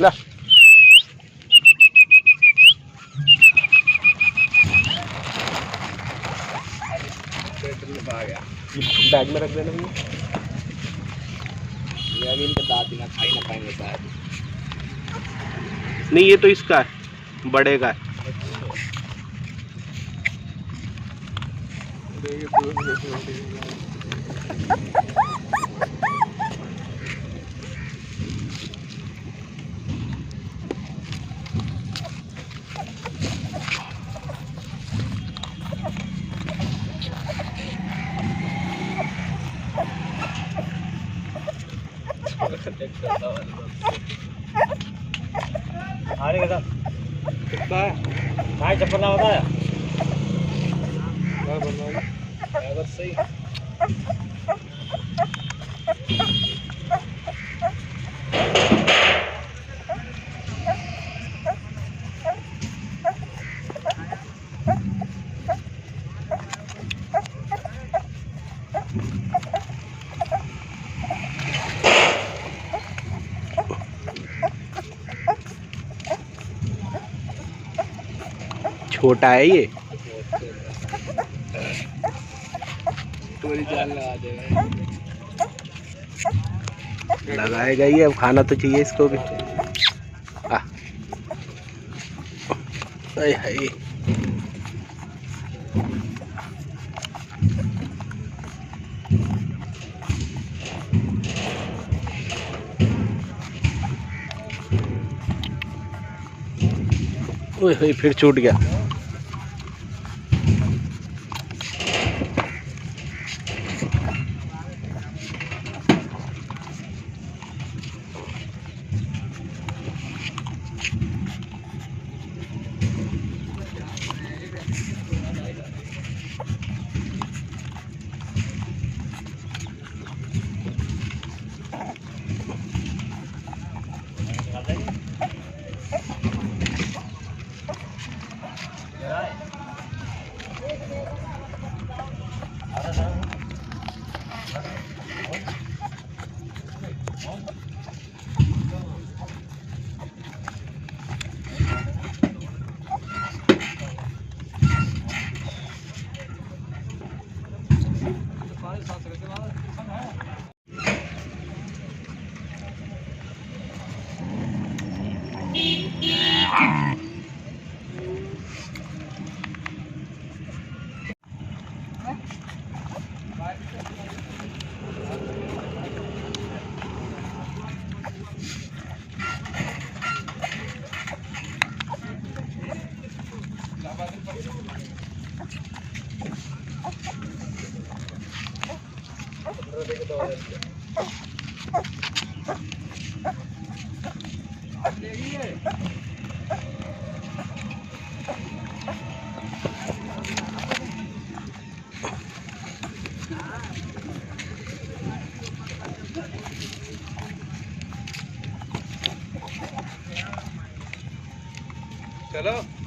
ला bag में रख देना भैया। अभी इनके दांत ना खाई ना पाएंगे शायद। नहीं ये तो इसका है, बड़े का है। आने का कितना है भाई चप्पल ना बताया बस सही। छोटा है ये। टोरी जाल लगा दे लगाएगा ये, अब खाना तो चाहिए इसको भी। हाय ओए फिर छूट गया। चलो।